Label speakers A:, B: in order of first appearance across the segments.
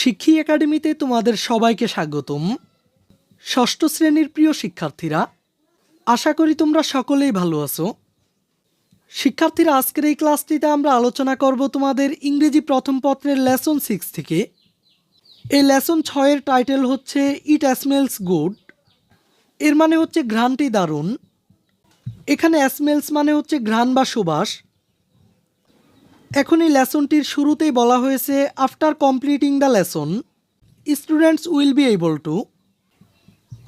A: শিক্ষী একাডেমিতে তোমাদের সবাইকে স্বাগতম। ষষ্ঠ শ্রেণীর প্রিয় শিক্ষার্থীরা, আশা করি তোমরা সকলেই ভালো আছো। শিক্ষার্থীরা, আজকের এই ক্লাসটিতে আমরা আলোচনা করব তোমাদের ইংরেজি প্রথম পত্রের লেসন 6 থেকে। এই লেসন 6 এর টাইটেল হচ্ছে ইট স্মেলস গুড। এর মানে হচ্ছে ঘ্রাণটি দারুণ। এখানে স্মেলস মানে হচ্ছে ঘ্রাণ বা সুবাস। এখন এই লেসনটির শুরুতেই বলা হয়েছে after completing the lesson students will be able to,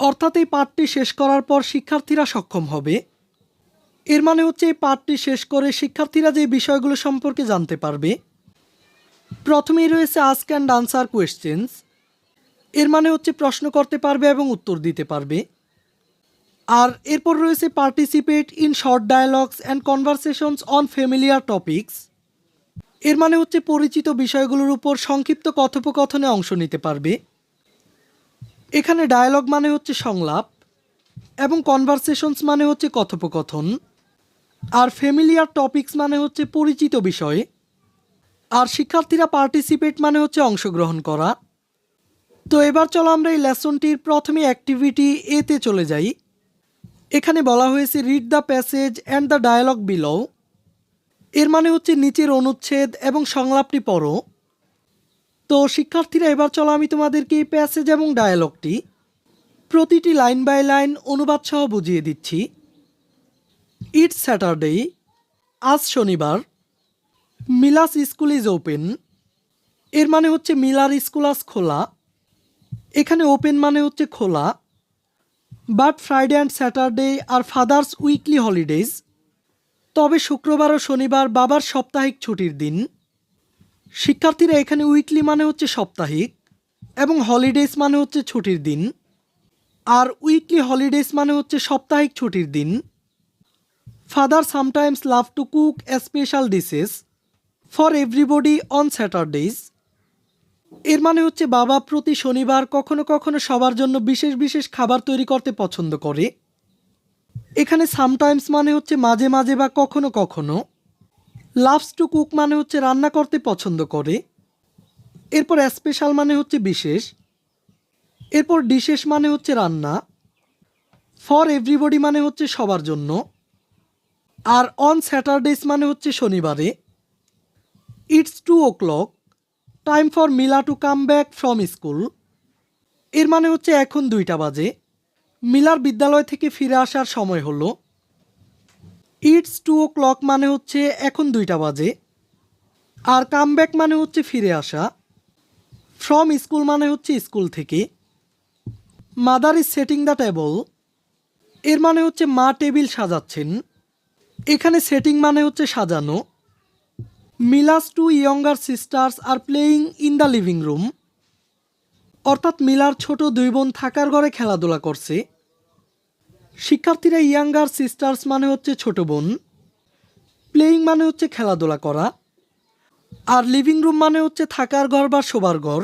A: অর্থাৎ এই পাঠটি শেষ করার পর শিক্ষার্থীরা সক্ষম হবে। এর মানে হচ্ছে এই পাঠটি শেষ করে শিক্ষার্থীরা যে বিষয়গুলো সম্পর্কে জানতে পারবে। প্রথমেই রয়েছে আস্ক অ্যান্ড আনসার কোয়েশ্চেন্স। এর মানে হচ্ছে প্রশ্ন করতে পারবে এবং উত্তর দিতে পারবে। আর এরপর রয়েছে participate in short dialogues and conversations on familiar topics. এর মানে হচ্ছে পরিচিত বিষয়গুলোর উপর সংক্ষিপ্ত কথোপকথনে অংশ নিতে পারবে। এখানে ডায়ালগ মানে হচ্ছে সংলাপ এবং কনভারসেশনস মানে হচ্ছে কথোপকথন। আর ফ্যামিলিয়ার টপিকস মানে হচ্ছে পরিচিত বিষয়। আর শিক্ষার্থীরা পার্টিসিপেট মানে হচ্ছে অংশগ্রহণ করা। তো এবার চলো আমরা এই লেসনটির প্রথমে অ্যাক্টিভিটি এতে চলে যাই। এখানে বলা হয়েছে read the passage and the dialogue below. এর মানে হচ্ছে নিচের অনুচ্ছেদ এবং সংলাপটি পড়ো। তো শিক্ষার্থীরা, এবার চলো আমি তোমাদেরকে এই প্যাসেজ এবং ডায়ালগটি প্রতিটি লাইন বাই লাইন অনুবাদ সহ বুঝিয়ে দিচ্ছি। ইটস স্যাটারডে, আজ শনিবার। মিলাস স্কুল ইজ ওপেন। এর মানে হচ্ছে মিলার স্কুল আজ খোলা। এখানে ওপেন মানে হচ্ছে খোলা। But Friday and Saturday are father's weekly holidays. তবে শুক্রবার ও শনিবার বাবার সাপ্তাহিক ছুটির দিন। শিক্ষার্থীরা, এখানে উইকলি মানে হচ্ছে সাপ্তাহিক এবং হলিডেজ মানে হচ্ছে ছুটির দিন। আর উইকলি হলিডেজ মানে হচ্ছে সাপ্তাহিক ছুটির দিন। Father sometimes love to cook special dishes for everybody on স্যাটারডেজ। এর মানে হচ্ছে বাবা প্রতি শনিবার কখনো কখনো সবার জন্য বিশেষ বিশেষ খাবার তৈরি করতে পছন্দ করে। এখানে সামটাইমস মানে হচ্ছে মাঝে মাঝে বা কখনো কখনো। লাভস টু কুক মানে হচ্ছে রান্না করতে পছন্দ করে। এরপর স্পেশাল মানে হচ্ছে বিশেষ। এরপর ডিশেস মানে হচ্ছে রান্না। ফর এভরিবডি মানে হচ্ছে সবার জন্য। আর অন স্যাটারডেজ মানে হচ্ছে শনিবারে। It's 2 o'clock, time for Mila to come back from school. এর মানে হচ্ছে এখন 2টা বাজে, মিলার বিদ্যালয় থেকে ফিরে আসার সময় হলো। ইটস 2 o'clock মানে হচ্ছে এখন 2টা বাজে। আর কাম ব্যাক মানে হচ্ছে ফিরে আসা। ফ্রম স্কুল মানে হচ্ছে স্কুল থেকে। Mother is setting the table. এর মানে হচ্ছে মা টেবিল সাজাচ্ছেন। এখানে সেটিং মানে হচ্ছে সাজানো। মিলাস 2 younger sisters are playing in the living room. অর্থাৎ মিলার ছোট 2 বোন থাকার ঘরে খেলাধুলা করছে। শিক্ষার্থীরা, ইয়াঙ্গার সিস্টার্স মানে হচ্ছে ছোট বোন, প্লেয়িং মানে হচ্ছে খেলাধুলা করা, আর লিভিং রুম মানে হচ্ছে থাকার ঘর বা শোবার ঘর।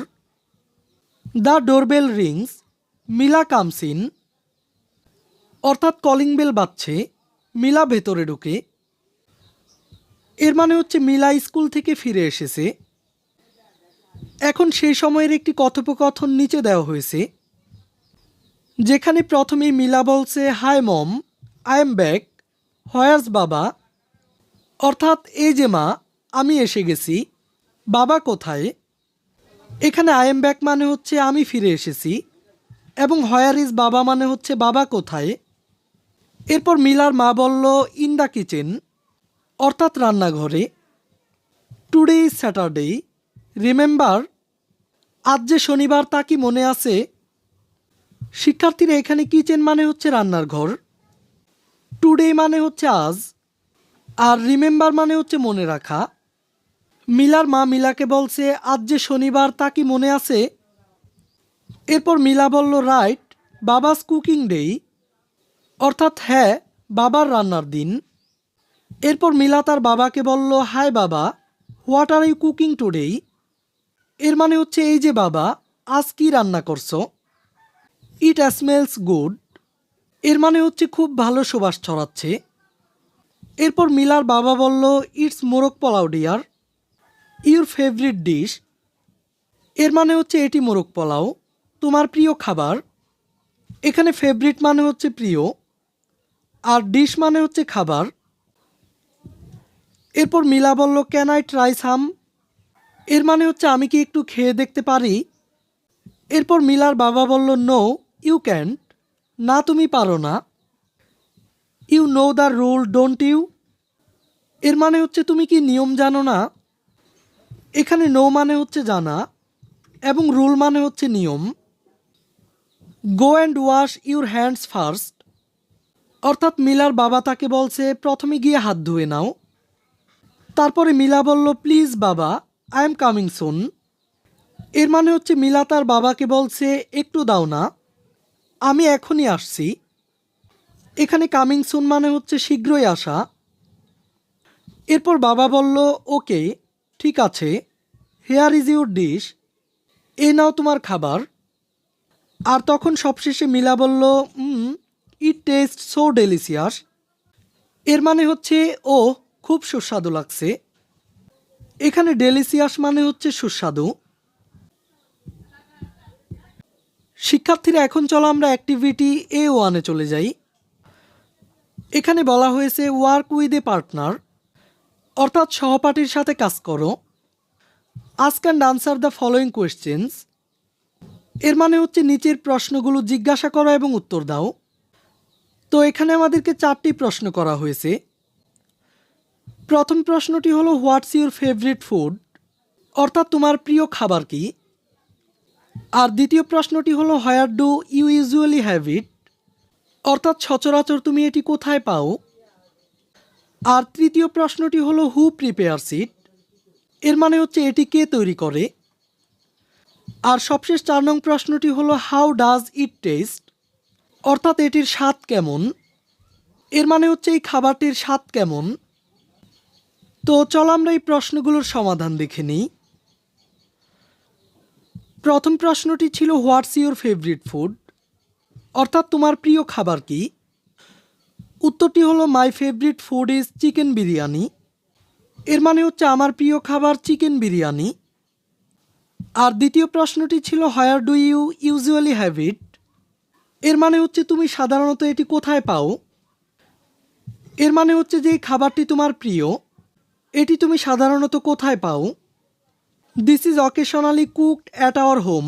A: The doorbell rings, Mila comes in. অর্থাৎ কলিং বেল বাজছে, মিলা ভেতরে ঢুকে। এর মানে হচ্ছে মিলা স্কুল থেকে ফিরে এসেছে। এখন সেই সময়ের একটি কথোপকথন নিচে দেওয়া হয়েছে, যেখানে প্রথমেই মিলা বলছে hi mom, I am back, where's বাবা। অর্থাৎ এই যে মা, আমি এসে গেছি, বাবা কোথায়। এখানে আই এম ব্যাক মানে হচ্ছে আমি ফিরে এসেছি এবং হোয়ার ইজ বাবা মানে হচ্ছে বাবা কোথায়। এরপর মিলার মা বলল ইন দ্য কিচেন, অর্থাৎ রান্নাঘরে। টুডে ইজ স্যাটারডে, রিমেম্বার, আজ যে শনিবার তা কি মনে আছে। শিক্ষার্থীরা, এখানে কিচেন মানে হচ্ছে রান্নার ঘর, টুডে মানে হচ্ছে আজ, আর রিমেম্বার মানে হচ্ছে মনে রাখা। মিলার মা মিলাকে বলছে আজ যে শনিবার তা কি মনে আছে। এরপর মিলা বলল রাইট, বাবাস কুকিং ডে, অর্থাৎ হ্যাঁ, বাবার রান্নার দিন। এরপর মিলা তার বাবাকে বলল হাই বাবা, what are you cooking today. এর মানে হচ্ছে এই যে বাবা, আজ কি রান্না করছো। It smells good. এর মানে হচ্ছে খুব ভালো সুবাস ছড়াচ্ছে। এরপর মিলার বাবা বলল it's morog polao dear, your favourite dish. এর মানে হচ্ছে এটি মোরগ পোলাও, তোমার প্রিয় খাবার। এখানে ফেভারিট মানে হচ্ছে প্রিয়, আর ডিশ মানে হচ্ছে খাবার। এরপর মিলা বলল ক্যান আই ট্রাই সাম, এর মানে হচ্ছে আমি কি একটু খেয়ে দেখতে পারি। এরপর মিলার বাবা বলল নো ইউ ক্যান্ট, না তুমি পারো না। You know the rule don't you, এর মানে হচ্ছে তুমি কি নিয়ম জানো না। এখানে নো মানে হচ্ছে জানা এবং রুল মানে হচ্ছে নিয়ম। Go and wash your hands first, অর্থাৎ মিলার বাবা তাকে বলছে প্রথমে গিয়ে হাত ধুয়ে নাও। তারপরে মিলা বলল প্লিজ বাবা আই এম কামিং সুন, এর মানে হচ্ছে মিলা তার বাবাকে বলছে একটু দাও না, আমি এখনই আসছি। এখানে কামিং সুন মানে হচ্ছে শীঘ্রই আসা। এরপর বাবা বলল ওকে ঠিক আছে, হেয়ার ইজ ইউর ডিশ, এই নাও তোমার খাবার। আর তখন সবশেষে মিলা বলল ইট টেস্ট সো ডেলিসিয়াস, এর মানে হচ্ছে ও খুব সুস্বাদু লাগছে। এখানে ডেলিসিয়াস মানে হচ্ছে সুস্বাদু। শিক্ষার্থীরা এখন চলো আমরা অ্যাক্টিভিটি A1-এ চলে যাই। এখানে বলা হয়েছে ওয়ার্ক উইথ এ পার্টনার, অর্থাৎ সহপাঠীর সাথে কাজ করো। Ask and answer the following questions, এর মানে হচ্ছে নিচের প্রশ্নগুলো জিজ্ঞাসা করো এবং উত্তর দাও। তো এখানে আমাদেরকে 4টি প্রশ্ন করা হয়েছে। প্রথম প্রশ্নটি হলো হোয়াটস ইউর ফেভারিট ফুড, অর্থাৎ তোমার প্রিয় খাবার কি। আর দ্বিতীয় প্রশ্নটি হলো where do you usually have it, অর্থাৎ সচরাচর তুমি এটি কোথায় পাও। আর তৃতীয় প্রশ্নটি হলো হু প্রিপেয়ারস ইট, এর মানে হচ্ছে এটি কে তৈরি করে। আর সবশেষ 4 নং প্রশ্নটি হলো হাউ ডাজ ইট টেস্ট, অর্থাৎ এটির স্বাদ কেমন, এর মানে হচ্ছে এই খাবারটির স্বাদ কেমন। তো চলো আমরা এই প্রশ্নগুলোর সমাধান দেখে নিই। প্রথম প্রশ্নটি ছিল হোয়াটস ইউর ফেভারিট ফুড, অর্থাৎ তোমার প্রিয় খাবার কি। উত্তরটি হলো my favourite food is chicken biryani, এর মানে হচ্ছে আমার প্রিয় খাবার চিকেন বিরিয়ানি। আর দ্বিতীয় প্রশ্নটি ছিল where do you usually have it, এর মানে হচ্ছে তুমি সাধারণত এটি কোথায় পাও। এর মানে হচ্ছে যে এই খাবারটি তোমার প্রিয়, এটি তুমি সাধারণত কোথায় পাও। This is occasionally cooked at our home,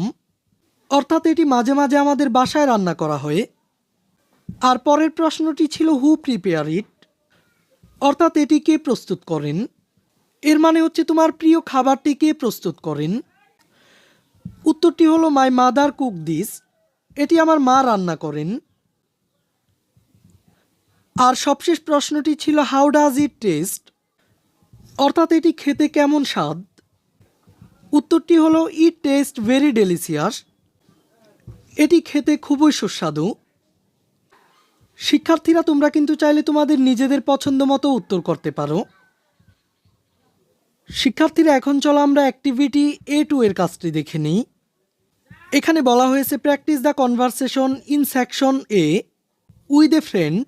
A: অর্থাৎ এটি মাঝে মাঝে আমাদের বাসায় রান্না করা হয়। আর পরের প্রশ্নটি ছিল হু প্রিপেয়ার ইট, অর্থাৎ এটি কে প্রস্তুত করেন, এর মানে হচ্ছে তোমার প্রিয় খাবারটি কে প্রস্তুত করেন। উত্তরটি হলো মাই মাদার কুক দিস, এটি আমার মা রান্না করেন। আর সবশেষ প্রশ্নটি ছিল হাউ ডাজ ইট টেস্ট, অর্থাৎ এটি খেতে কেমন স্বাদ। উত্তরটি হলো ইট টেস্ট ভেরি ডেলিসিয়াস, এটি খেতে খুবই সুস্বাদু। শিক্ষার্থীরা তোমরা কিন্তু চাইলে তোমাদের নিজেদের পছন্দ মতো উত্তর করতে পারো। শিক্ষার্থীরা এখন চলো আমরা অ্যাক্টিভিটি A2 এর কাজটি দেখে নিই। এখানে বলা হয়েছে practice the conversation in section A with a friend,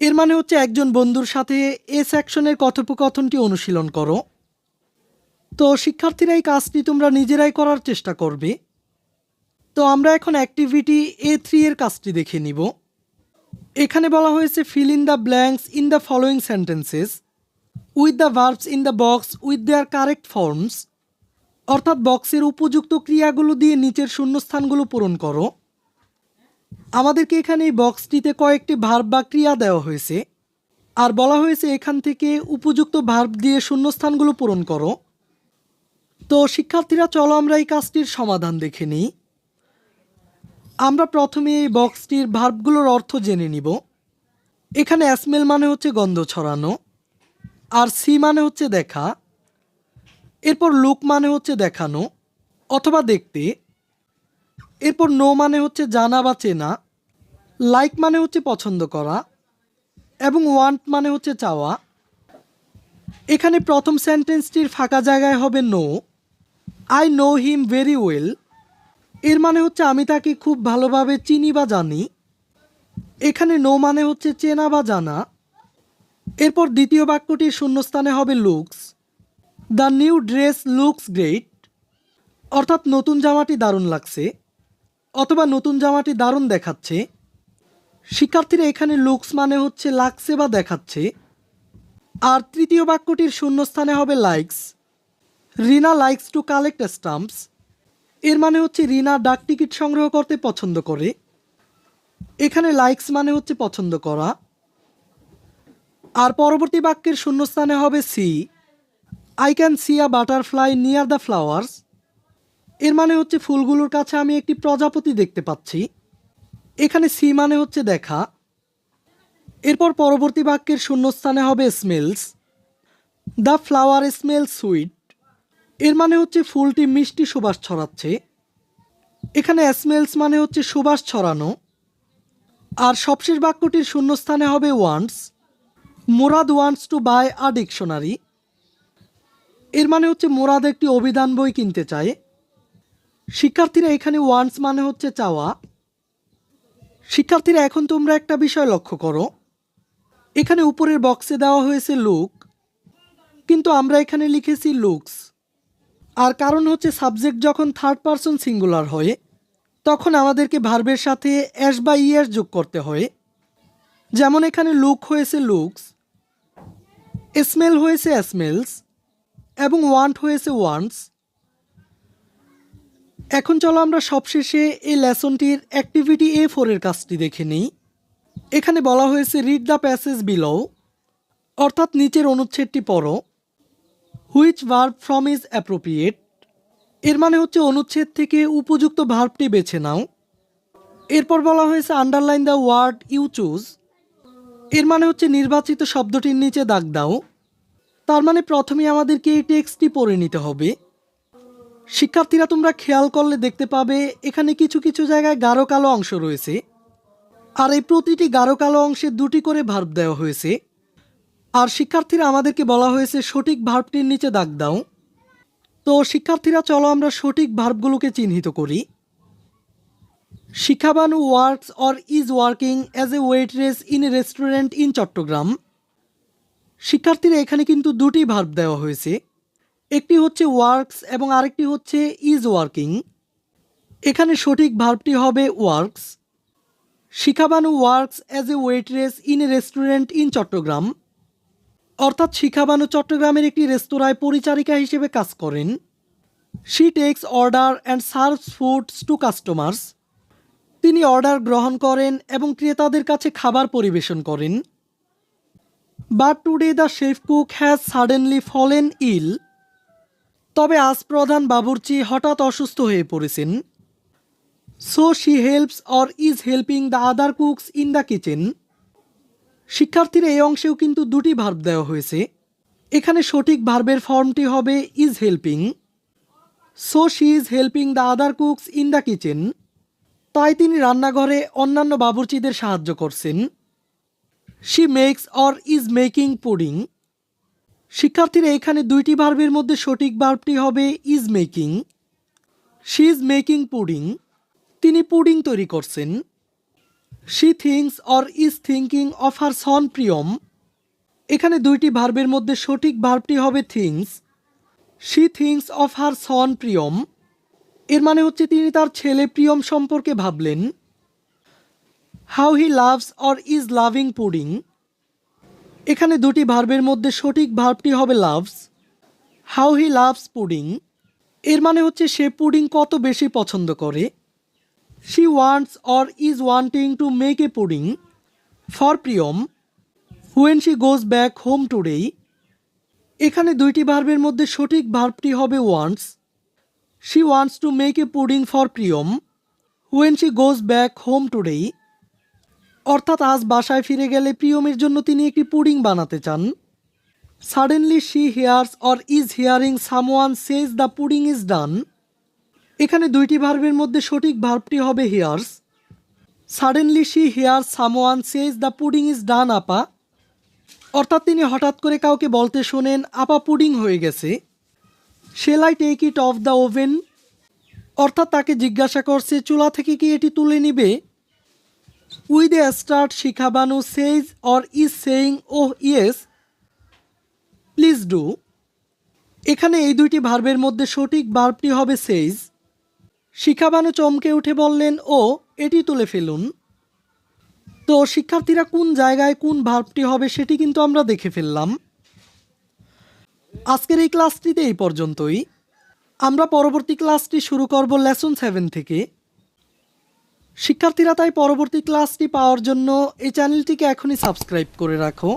A: এর মানে হচ্ছে একজন বন্ধুর সাথে এ সেকশনের কথোপকথনটি অনুশীলন করো। তো শিক্ষার্থীরা এই কাজটি তোমরা নিজেরাই করার চেষ্টা করবে। তো আমরা এখন অ্যাক্টিভিটি A3 এর কাজটি দেখে নিব। এখানে বলা হয়েছে fill in the blanks in the following sentences with the verbs in the box with their correct forms, অর্থাৎ বক্সের উপযুক্ত ক্রিয়াগুলো দিয়ে নিচের শূন্যস্থানগুলো পূরণ করো। আমাদেরকে এখানে এই বক্সটিতে কয়েকটি ভার্ব বা ক্রিয়া দেওয়া হয়েছে, আর বলা হয়েছে এখান থেকে উপযুক্ত ভার্ব দিয়ে শূন্যস্থানগুলো পূরণ করো। তো শিক্ষার্থীরা চলো আমরা এই কাজটির সমাধান দেখে নিই। আমরা প্রথমে এই বক্সটির ভার্বগুলোর অর্থ জেনে নিব। এখানে স্মেল মানে হচ্ছে গন্ধ ছড়ানো, আর সি মানে হচ্ছে দেখা, এরপর লুক মানে হচ্ছে দেখানো অথবা দেখতে, এরপর নো মানে হচ্ছে জানা বা চেনা, লাইক মানে হচ্ছে পছন্দ করা, এবং ওয়ান্ট মানে হচ্ছে চাওয়া। এখানে প্রথম সেন্টেন্সটির ফাঁকা জায়গায় হবে know. I know him very well, এর মানে হচ্ছে আমি তাকে খুব ভালোভাবে চিনি বা জানি। এখানে নো মানে হচ্ছে চেনা বা জানা। এরপর দ্বিতীয় বাক্যটির শূন্যস্থানে হবে looks. The new dress looks great, অর্থাৎ নতুন জামাটি দারুণ লাগছে অথবা নতুন জামাটি দারুণ দেখাচ্ছে। শিক্ষার্থীরা এখানে লুকস মানে হচ্ছে লাগছে বা দেখাচ্ছে। আর তৃতীয় বাক্যটির শূন্যস্থানে হবে likes. Rina likes to collect stamps. এর মানে হচ্ছে রিনা ডাক টিকিট সংগ্রহ করতে পছন্দ করে। এখানে লাইকস মানে হচ্ছে পছন্দ করা। আর পরবর্তী বাক্যের শূন্যস্থানে হবে see. I can see a butterfly near the flowers. এর মানে হচ্ছে ফুলগুলোর কাছে আমি একটি প্রজাপতি দেখতে পাচ্ছি। এখানে সি মানে হচ্ছে দেখা। এরপর পরবর্তী বাক্যের শূন্যস্থানে হবে smells. The flower smell sweet. এর মানে হচ্ছে ফুলটি মিষ্টি সুবাস ছড়াচ্ছে। এখানে স্মেলস মানে হচ্ছে সুবাস ছড়ানো। আর সবশেষ বাক্যটির শূন্যস্থানে হবে wants. Murad wants to buy a dictionary. এর মানে হচ্ছে মুরাদ একটি অভিধান বই কিনতে চায়। শিক্ষার্থীরা এখানে ওয়ান্টস মানে হচ্ছে চাওয়া। শিক্ষার্থীরা এখন তোমরা একটা বিষয় লক্ষ্য করো, এখানে উপরের বক্সে দেওয়া হয়েছে লুক, কিন্তু আমরা এখানে লিখেছি লুকস। আর কারণ হচ্ছে সাবজেক্ট যখন থার্ড পারসন সিঙ্গুলার হয় তখন আমাদেরকে ভার্বের সাথে এস বা ইএস যোগ করতে হয়। যেমন এখানে লুক হয়েছে লুকস, স্মেল হয়েছে স্মেলস এবং ওয়ান্ট হয়েছে ওয়ান্টস। এখন চলো আমরা সবশেষে এই লেসনটির অ্যাক্টিভিটি A4 এর কাজটি দেখে নিই। এখানে বলা হয়েছে রিড দ্য প্যাসেজ বিলো, অর্থাৎ নিচের অনুচ্ছেদটি পড়ো। Which verb from is appropriate. এর মানে হচ্ছে অনুচ্ছেদ থেকে উপযুক্ত ভার্বটি বেছে নাও। এরপর বলা হয়েছে underline the word you choose. এর মানে হচ্ছে নির্বাচিত শব্দটির নিচে দাগ দাও। তার মানে প্রথমেই আমাদেরকে এই টেক্সটটি পড়ে নিতে হবে। শিক্ষার্থীরা তোমরা খেয়াল করলে দেখতে পাবে এখানে কিছু কিছু জায়গায় গাঢ় কালো অংশ রয়েছে। আর এই প্রতিটি গাঢ় কালো অংশে দুটি করে ভার্ব দেওয়া হয়েছে। আর শিক্ষার্থীরা আমাদেরকে বলা হয়েছে সঠিক ভার্বটির নিচে দাগ দাও। তো শিক্ষার্থীরা চলো আমরা সঠিক ভার্বগুলোকে চিহ্নিত করি। Shikhabanu works or is working as a waitress in a restaurant in Chattogram. শিক্ষার্থীরা এখানে কিন্তু দুটি ভার্ব দেওয়া হয়েছে, একটি হচ্ছে ওয়ার্কস এবং আরেকটি হচ্ছে ইজ ওয়ার্কিং। এখানে সঠিক ভার্বটি হবে works. Shikhabanu works as a waitress in a restaurant in Chattogram, অর্থাৎ শিখাবানু চট্টগ্রামের একটি রেস্তোরাঁয় পরিচারিকা হিসেবে কাজ করেন। She takes order and serves foods to customers. তিনি অর্ডার গ্রহণ করেন এবং ক্রেতাদের কাছে খাবার পরিবেশন করেন। But today the chef cook has suddenly fallen ill. তবে আজ প্রধান বাবুর্চি হঠাৎ অসুস্থ হয়ে পড়েছেন। So she helps or is helping the other cooks in the kitchen. শিক্ষার্থীরা এই অংশেও কিন্তু দুটি ভার্ব দেওয়া হয়েছে। এখানে সঠিক ভার্বের ফর্মটি হবে is helping. So she is helping the other cooks in the kitchen. তাই তিনি রান্নাঘরে অন্যান্য বাবুর্চিদের সাহায্য করছেন। She makes or is making pudding. শিক্ষার্থীরা এখানে দুইটি ভার্বের মধ্যে সঠিক ভার্বটি হবে is making. She is making pudding. তিনি পুডিং তৈরি করছেন। She thinks or is thinking of her son Priyam. এখানে দুইটি ভার্বের মধ্যে সঠিক ভার্বটি হবে thinks. She thinks of her son Priyam. এর মানে হচ্ছে তিনি তার ছেলে প্রিয়ম সম্পর্কে ভাবলেন। How he loves or is loving pudding. এখানে দুটি ভার্বের মধ্যে সঠিক ভার্বটি হবে loves. How he loves pudding. এর মানে হচ্ছে সে পুডিং কত বেশি পছন্দ করে। She wants or is wanting to make a pudding for Priyam when she goes back home today. এখানে দুইটি ভার্বের মধ্যে সঠিক ভার্বটি হবে wants. She wants to make a pudding for Priyam when she goes back home today. অর্থাৎ আজ বাসায় ফিরে গেলে প্রিয়মের জন্য তিনি একটি পুডিং বানাতে চান। Suddenly she here's or is hearing someone says the pudding is done. এখানে দুইটি ভার্বের মধ্যে সঠিক ভার্বটি হবে here's. Suddenly she here's someone says the pudding is done আপা। অর্থাৎ তিনি হঠাৎ করে কাউকে বলতে শোনেন আপা পুডিং হয়ে গেছে। Shall I take it off the oven. অর্থাৎ তাকে জিজ্ঞাসা করছে চুলা থেকে কি এটি তুলে নিবে। With a start Shikhabanu says or is saying oh yes please do. এখানে এই দুইটি ভার্বের মধ্যে সঠিক ভার্বটি হবে সেইজ। শিখাবানু চমকে উঠে বললেন, ও এটি তুলে ফেলুন। তো শিক্ষার্থীরা কোন জায়গায় কোন ভার্বটি হবে সেটি কিন্তু আমরা দেখে ফেললাম। আজকের এই ক্লাসটিতে এই পর্যন্তই। আমরা পরবর্তী ক্লাসটি শুরু করব লেসন 7 থেকে। শিক্ষার্থীরা তাই পরবর্তী ক্লাসটি পাওয়ার জন্য এই চ্যানেলটিকে এখনই সাবস্ক্রাইব করে রাখো।